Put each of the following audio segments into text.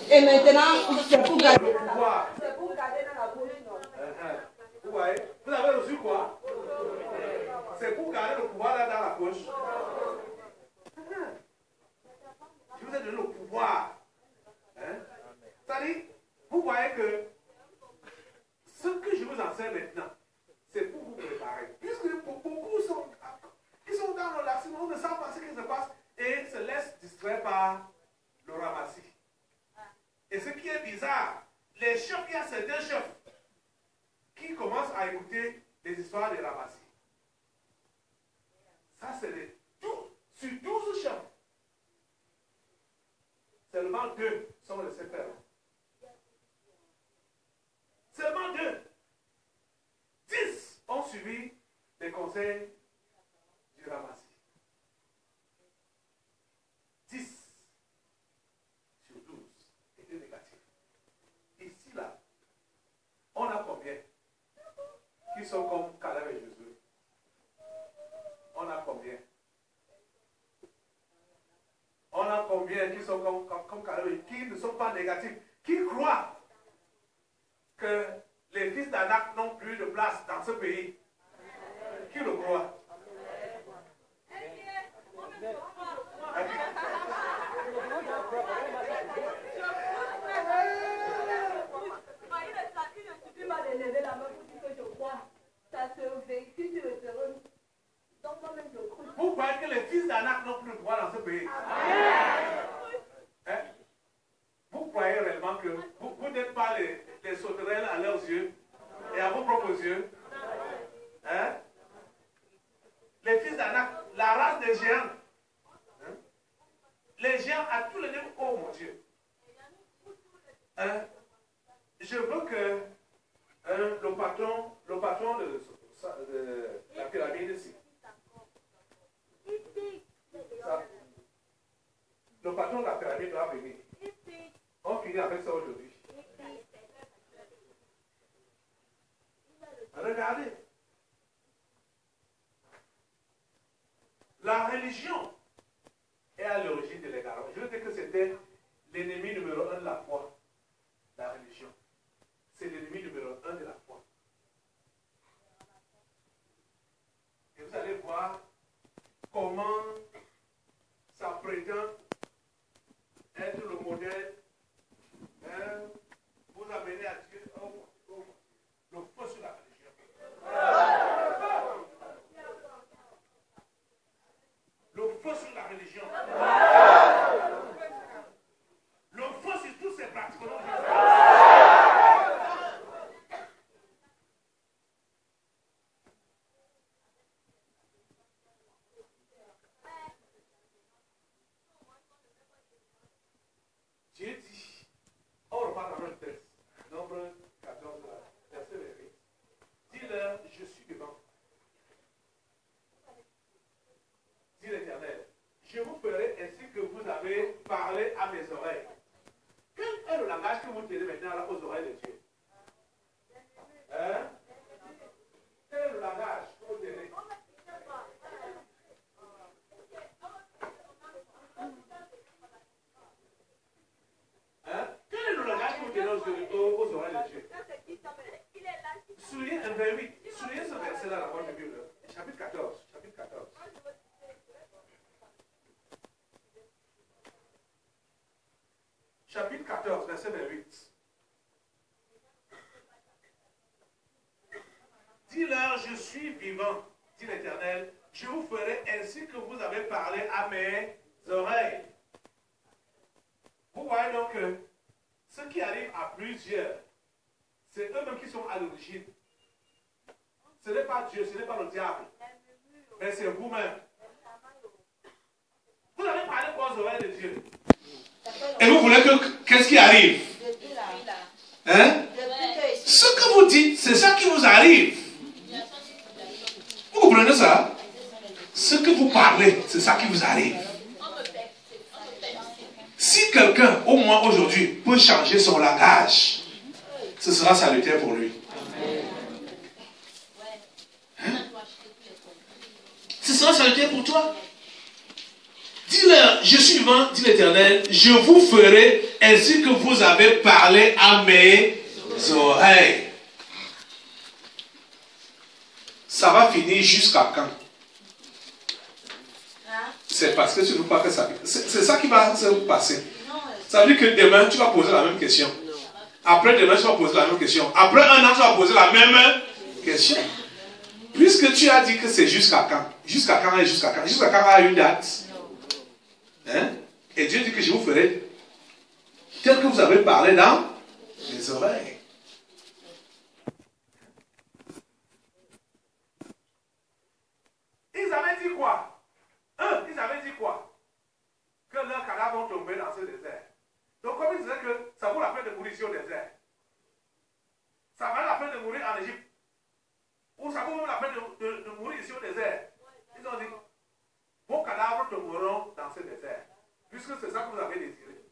Et maintenant, c'est pour garder le pouvoir. C'est pour garder dans la bouche, non? Vous voyez? Vous avez reçu quoi? C'est pour garder le pouvoir là dans la poche. Je vous ai donné le pouvoir. C'est-à-dire, vous voyez que ce que je vous enseigne maintenant, c'est pour vous préparer. Puisque beaucoup sont dans le laxisme, ne savent pas ce qui se passe et se laissent distraire par le ramassis. Et ce qui est bizarre, les chefs, il y a certains chefs qui commencent à écouter les histoires des ramassis. Ça, c'est sur 12 chefs. Seulement 2 sont les secteurs. Seulement 2. 10 ont suivi les conseils du ramassis. 10 sur 12 étaient négatifs. Ici, là, on a combien qui sont comme Caleb et Josué? On a combien? On a combien qui sont comme Caleb et qui ne sont pas négatifs, qui croient que les fils d'Anak n'ont plus de place dans ce pays? Qui le croit? Vous croyez que les fils d'Anak n'ont plus de droit dans ce pays? Hein? Vous croyez réellement que vous n'êtes pas les sauterelles à leurs yeux et à vos propres yeux? Hein? Les fils d'Anak, la race des géants. Hein? Les géants à tous les niveaux. Oh mon Dieu. Je veux que le patron de la pyramide ici. Le patron de la pyramide doit venir. On finit avec ça aujourd'hui. Regardez. La religion est à l'origine de l'égarement. Je veux dire que c'était l'ennemi numéro 1 de la foi. La religion. C'est l'ennemi numéro 1 de la foi. Et vous allez voir comment ça prétend être le modèle, vous amener à Dieu, le feu sur la religion. Le feu sur la religion. Le feu sur tous ces pratiques. Dieu dit, on repart dans notre texte, Nombre 14, verset 28. Dis-leur, je suis devant. Dit l'Éternel, je vous ferai ainsi que vous avez parlé à mes oreilles. Quel est le langage que vous tenez maintenant là, aux oreilles de Dieu? Hein? Quel est le langage que vous tenez? Hein? Quel est le langage que vous tenez aux oreilles de Dieu? Soulignez un 28. Soulignez ce verset-là, la bonne Bible. Chapitre 14. Chapitre 14. Chapitre 14, verset 28. Dis-leur, je suis vivant, dit l'Éternel, je vous ferai ainsi que vous avez parlé à mes oreilles. Vous voyez donc que ce qui arrive à plusieurs, c'est eux-mêmes qui sont à l'origine. Ce n'est pas Dieu, ce n'est pas le diable, mais c'est vous-même. Vous avez parlé aux oreilles de Dieu. Et vous voulez que qu'est-ce qui arrive? Hein? Ce que vous dites, c'est ça qui vous arrive. Vous comprenez ça? Ce que vous parlez, c'est ça qui vous arrive. Si quelqu'un, au moins aujourd'hui, peut changer son langage, ce sera salutaire pour lui. Hein? Ce sera salutaire pour toi. Dis-leur, je suis vivant, dit l'Éternel, je vous ferai ainsi que vous avez parlé à mes oreilles. Ça va finir jusqu'à quand? C'est parce que tu ne veux pas que ça... C'est ça qui va se passer. Ça veut dire que demain, tu vas poser la même question. Après demain, tu vas poser la même question. Après un an, tu vas poser la même question. Puisque tu as dit que c'est jusqu'à quand? Jusqu'à quand et jusqu'à quand? Jusqu'à quand a une date? Hein? Et Dieu dit que je vous ferai tel que vous avez parlé dans les oreilles. Ils avaient dit quoi? Ils avaient dit quoi? Que leurs cadavres vont tomber dans ce désert. Donc comme ils disaient que ça vaut la peine de mourir ici au désert. Ça valait la peine de mourir en Égypte. Ou ça vaut même la peine de mourir ici au désert. Ils ont dit, vos cadavres tomberont dans ce désert. Puisque c'est ça que vous avez désiré.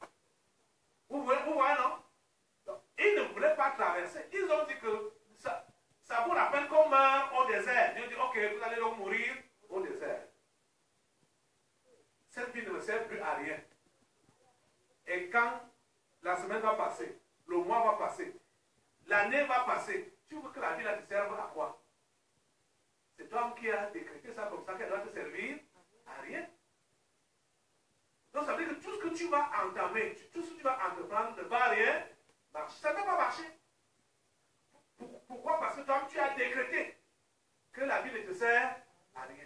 Vous voyez, non? Donc, ils ne voulaient pas traverser. Ils ont dit que ça vaut la peine qu'on meure au désert. Ils ont dit, ok, vous allez donc mourir au désert. Cette vie ne me sert plus à rien. Et quand la semaine va passer, le mois va passer, l'année va passer, tu veux que la vie là te serve à quoi? C'est toi qui as décrété ça comme ça qu'elle doit te servir à rien. Donc ça veut dire que tout ce que tu vas entamer, tout ce que tu vas entreprendre ne va rien marcher. Ça ne va pas marcher. Pourquoi? Parce que toi tu as décrété que la vie ne te sert à rien.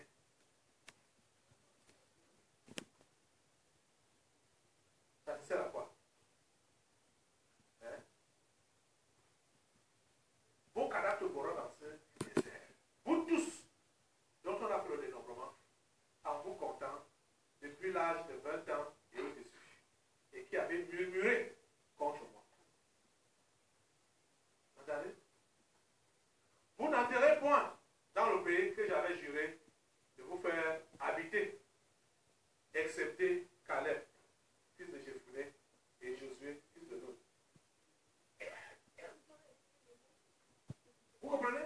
Ça te sert à quoi? Hein? Vos cadavres te borront dans ce désert. Vous tous, dont on a fait le dénombrement, en vous comptant depuis l'âge de 20 ans et au-dessus, et qui avaient murmuré contre moi. Vous entendez? Vous n'entrerez point dans le pays que j'avais juré de vous faire habiter, excepté Caleb, fils de Jephunneh, et Josué, fils de Nun. Vous comprenez?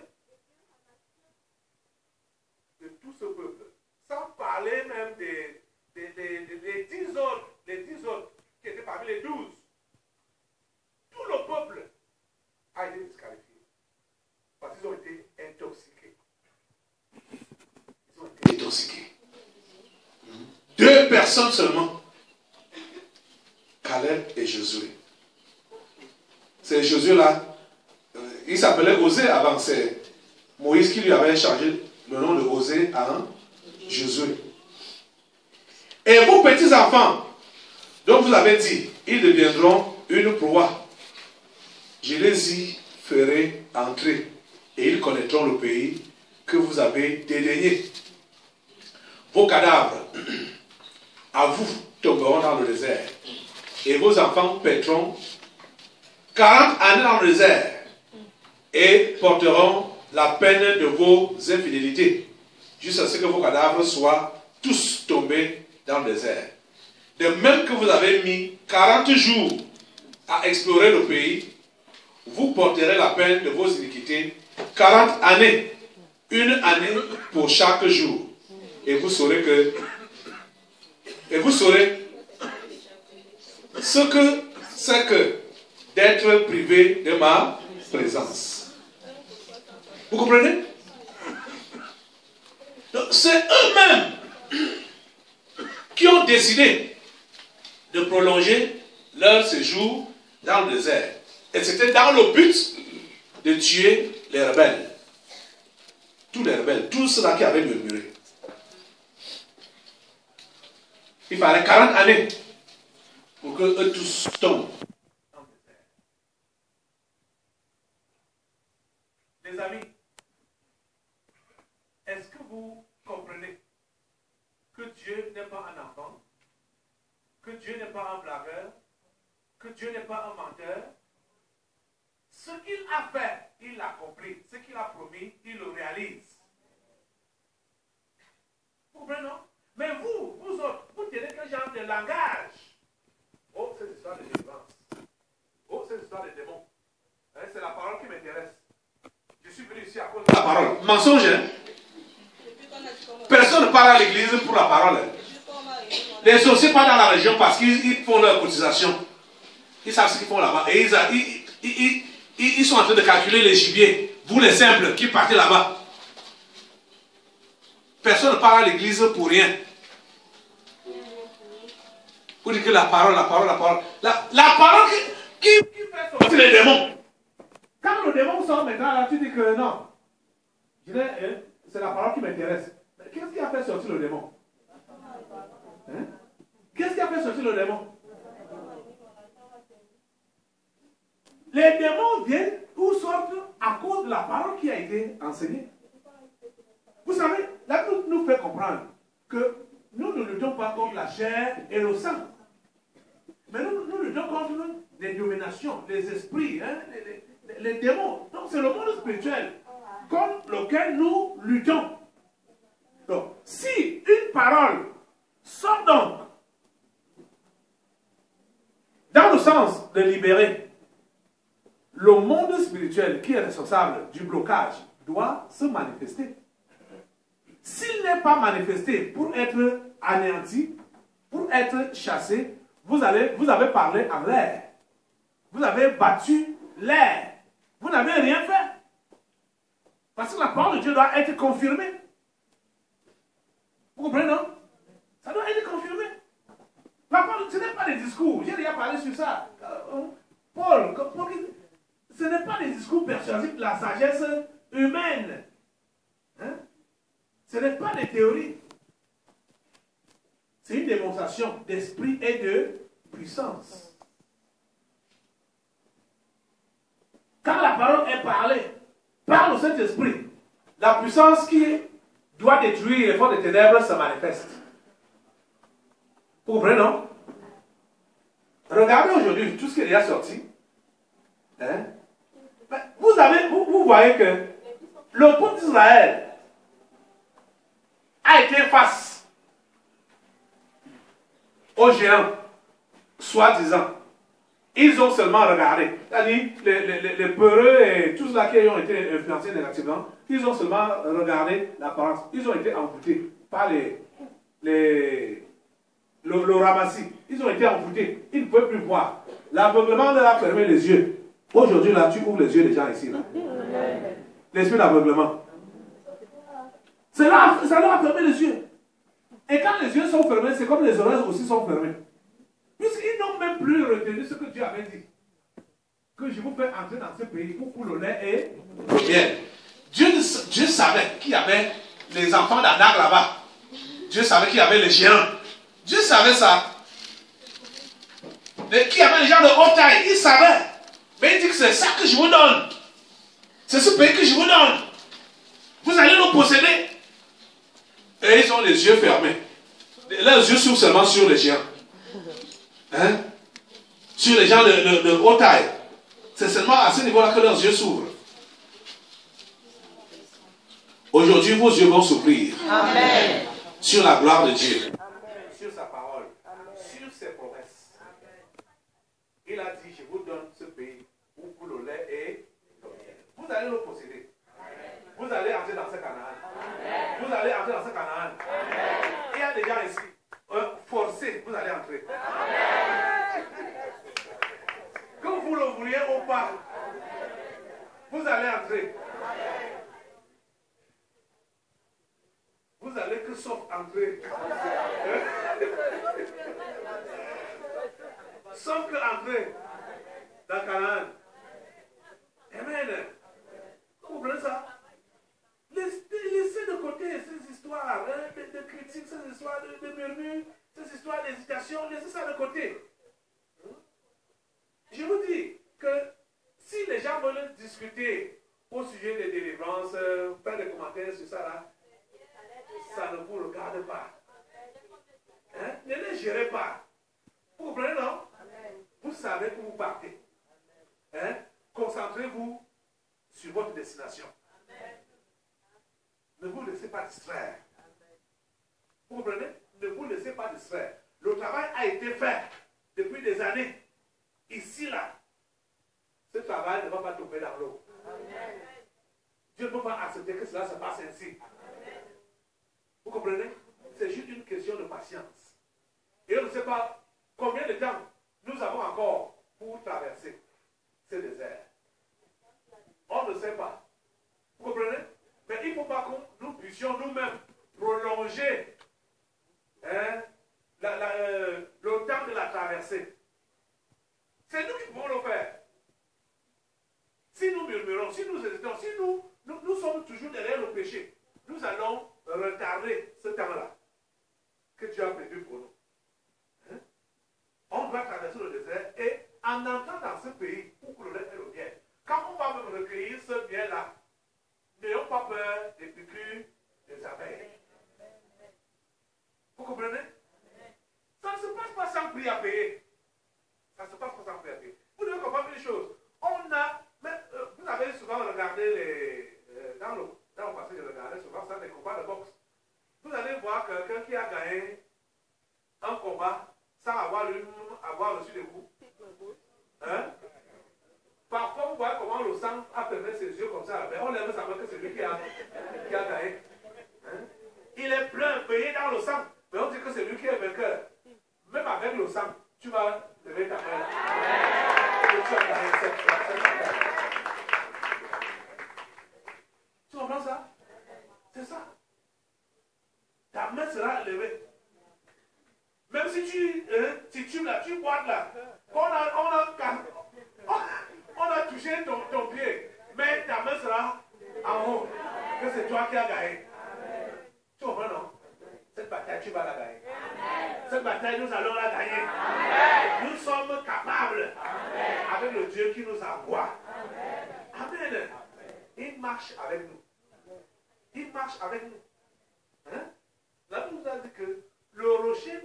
De tout ce peuple, sans parler même des 10 autres, qui étaient parmi les 12. Tout le peuple a été disqualifié. Parce qu'ils ont été intoxiqués. Ils ont été intoxiqués. 2 personnes seulement. Caleb et Josué. C'est Josué là. Il s'appelait Osée avant. C'est Moïse qui lui avait changé le nom de Osée à Josué. Et vos petits enfants, dont vous avez dit, ils deviendront une proie. Je les y ferai entrer et ils connaîtront le pays que vous avez dédaigné. Vos cadavres, à vous, tomberont dans le désert et vos enfants paîtront 40 années dans le désert et porteront la peine de vos infidélités jusqu'à ce que vos cadavres soient tous tombés dans le désert. De même que vous avez mis 40 jours à explorer le pays, vous porterez la peine de vos iniquités 40 années, une année pour chaque jour. Et vous saurez ce que c'est que d'être privé de ma présence. Vous comprenez? C'est eux-mêmes qui ont décidé de prolonger leur séjour dans le désert. Et c'était dans le but de tuer les rebelles. Tous les rebelles, tous ceux-là qui avaient murmuré. Il fallait 40 années pour que eux tous tombent dans le désert. Les amis, est-ce que vous comprenez que Dieu n'est pas un enfant, que Dieu n'est pas un blagueur, que Dieu n'est pas un menteur? Ce qu'il a fait, il l'accomplit. Ce qu'il a promis, il le réalise. Vous comprenez, non? Mais vous autres, vous tenez quel genre de langage? Oh, c'est l'histoire de délivrance. Oh, c'est l'histoire des démons. C'est la parole qui m'intéresse. Je suis venu ici à cause de la parole. Mensonge, hein? Personne ne parle à l'église pour la parole. Les sorciers partent dans la région parce qu'ils font leur cotisation. Ils savent ce qu'ils font là-bas. Et ils sont en train de calculer les gibiers. Vous les simples qui partez là-bas. Personne ne part à l'église pour rien. Vous dites que la parole. La parole qui fait sortir les démons. Quand le démon sort maintenant, là, tu dis que non. C'est la parole qui m'intéresse. Mais qu'est-ce qui a fait sortir le démon? Hein? Qu'est-ce qui a fait sortir le démon? Les démons viennent ou sortent à cause de la parole qui a été enseignée. Vous savez, la Bible nous fait comprendre que nous ne luttons pas contre la chair et le sang. Mais nous luttons contre les dominations, les esprits, hein, les démons. Donc c'est le monde spirituel contre lequel nous luttons. Donc, si une parole sort donc dans le sens de libérer, le monde spirituel qui est responsable du blocage doit se manifester. S'il n'est pas manifesté pour être anéanti, pour être chassé, vous avez parlé en l'air. Vous avez battu l'air. Vous n'avez rien fait. Parce que la parole de Dieu doit être confirmée. Vous comprenez, non? Ça doit être confirmé. La parole, ce n'est pas des discours. J'ai déjà parlé sur ça. Paul, ce n'est pas des discours persuasifs de la sagesse humaine. Hein? Ce n'est pas des théories. C'est une démonstration d'esprit et de puissance. Quand la parole est parlée par le Saint-Esprit, la puissance qui doit détruire les forces des ténèbres se manifeste. Vous comprenez, non? Regardez aujourd'hui tout ce qui est déjà sorti. Hein? Vous voyez que le peuple d'Israël a été face aux géants, soi-disant. Ils ont seulement regardé. C'est-à-dire, les peureux et tous ceux qui ont été influencés négativement, ils ont seulement regardé l'apparence. Ils ont été envoûtés par le ramassis. Ils ont été envoûtés. Ils ne pouvaient plus voir. L'aveuglement leur a fermé les yeux. Aujourd'hui, là, tu ouvres les yeux des gens ici. L'esprit d'aveuglement. Ça leur a fermé les yeux. Et quand les yeux sont fermés, c'est comme les oreilles aussi sont fermées. Puisqu'ils n'ont même plus retenu ce que Dieu avait dit. Que je vous fais entrer dans ce pays pour le lait et le miel. Dieu savait qu'il y avait les enfants d'Anak là-bas. Dieu savait qu'il y avait les géants. Dieu savait ça. Qu'il y avait les gens de haute taille. Il savait. Mais il dit que c'est ça que je vous donne. C'est ce pays que je vous donne. Vous allez le posséder. Et ils ont les yeux fermés. Leurs yeux s'ouvrent seulement sur les géants. Hein? Sur les gens de haute taille. C'est seulement à ce niveau-là que leurs yeux s'ouvrent. Aujourd'hui, vos yeux vont s'ouvrir. Amen. Sur la gloire de Dieu. Amen. Sur sa parole. Amen. Sur ses promesses. Amen. Il a dit, je vous donne ce pays où le lait est. Vous allez le posséder. Amen. Vous allez entrer dans ce Canaan. Amen. Vous allez entrer dans ce Canaan. Amen. Il y a des gens ici. Forcés, vous allez entrer. Amen. Que vous le vouliez ou pas, vous allez entrer. Amen. Vous allez que sauf entrer. Sauf que entrer dans Canaan. Amen. Vous comprenez ça? Laissez de côté ces histoires de critiques, ces histoires de murmures, ces histoires d'hésitation, laissez ça de côté. Je vous dis que si les gens veulent discuter au sujet des délivrances, faire des commentaires sur ça là, ça ne vous regarde pas. Hein? Ne les gérez pas. Vous comprenez, non? Vous savez que vous partez. Hein? Concentrez-vous sur votre destination. Ne vous laissez pas distraire. Vous comprenez? Ne vous laissez pas distraire. Le travail a été fait depuis des années. Ici, là. Ce travail ne va pas tomber dans l'eau. Dieu ne peut pas accepter que cela se passe ainsi. Vous comprenez? C'est juste une question de patience. Et on ne sait pas combien de temps nous avons encore pour traverser ce désert? On ne sait pas. Vous comprenez? Mais il ne faut pas que nous puissions nous-mêmes prolonger le temps de la traversée. C'est nous qui pouvons le faire. Si nous murmurons, si nous hésitons, si nous sommes toujours derrière le péché, nous allons retarder ce temps-là que Dieu a prévu pour nous. On doit traverser le désert et en entrant dans ce pays où le lait et le miel, quand on va même recueillir ce miel-là, n'ayons pas peur des piqûres des abeilles. Vous comprenez? Ça ne se passe pas sans prix à payer. Ça ne se passe pas sans prix à payer. Vous devez comprendre une chose. Vous avez souvent regardé dans le passé, je regardais souvent ça, les combats de boxe. Vous allez voir quelqu'un qui a gagné un combat sans avoir reçu des coups. Parfois, vous voyez comment le sang a permis ses yeux comme ça. On lève sa main que c'est lui qui a gagné. Il est plein, payé dans le sang. Mais on dit que c'est lui qui est vainqueur. Même avec le sang, tu vas lever ta main. Et tu as gagné cette bataille. Tu comprends ça? C'est ça. Ta main sera levée. Même si tu là, tu boites là. On a touché ton pied. Mais ta main sera en haut. Que c'est toi qui as gagné. Tu comprends, non? Cette bataille, tu vas la gagner. Cette bataille, nous allons la gagner. Nous sommes capables. Avec le Dieu qui nous envoie. Amen. Il marche avec nous. Il marche avec nous. La Bible nous a dit que le rocher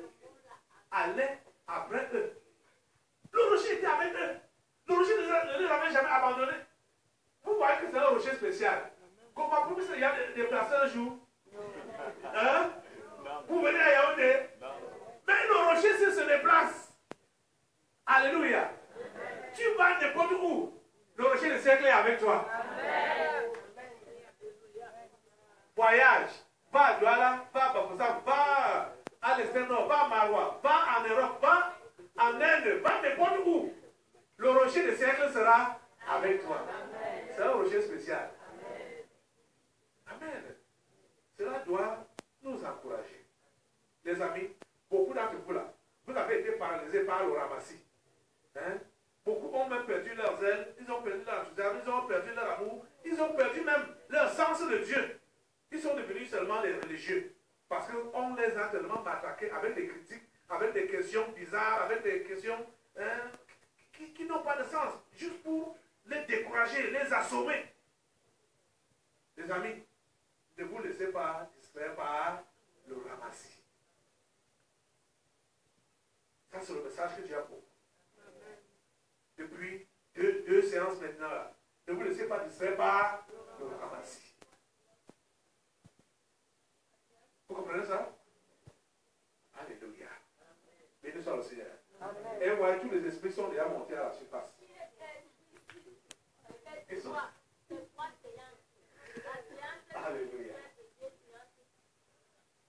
allait après eux. Le rocher était avec eux. Le rocher ne les avait jamais abandonnés. Vous voyez que c'est un rocher spécial. Comment vous il y a des places un jour? Vous venez à Yaoundé? Mais le rocher, se déplace. Alléluia. Tu vas n'importe où. Le rocher de cercle est avec toi. Voyage. Va à Douala, va à Bafoussam, va à l'extrême nord, va à Maroua, va en Europe, va en Inde, va n'importe où. Le rocher de cercle sera avec toi. C'est un rocher spécial. Amen. Cela doit nous encourager. Les amis, beaucoup d'entre vous là, vous avez été paralysés par le ramassis. Beaucoup ont même perdu leurs ailes, ils ont perdu leur enthousiasme, ils ont perdu leur amour, ils ont perdu même leur sens de Dieu. Ils sont devenus seulement les religieux. Parce qu'on les a tellement attaqués avec des critiques, avec des questions bizarres, avec des questions qui n'ont pas de sens. Juste pour les décourager, les assommer. Les amis, ne vous laissez pas distraire par le ramassis. Ça, c'est le message que Dieu a pour vous. Depuis deux séances maintenant, là, ne vous laissez pas distraire par le ramassis. Vous comprenez ça? Alléluia. Béni soit le Seigneur. Et vous voyez, tous les esprits sont déjà montés à la surface. Ils sont... Alléluia.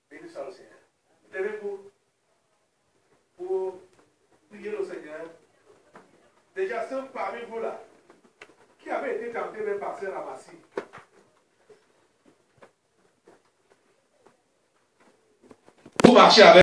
Béni soit le Seigneur. Levez-vous pour prier le Seigneur. Déjà, ceux parmi vous là, qui avaient été tentés même par ce ramassis. Vous marchez avec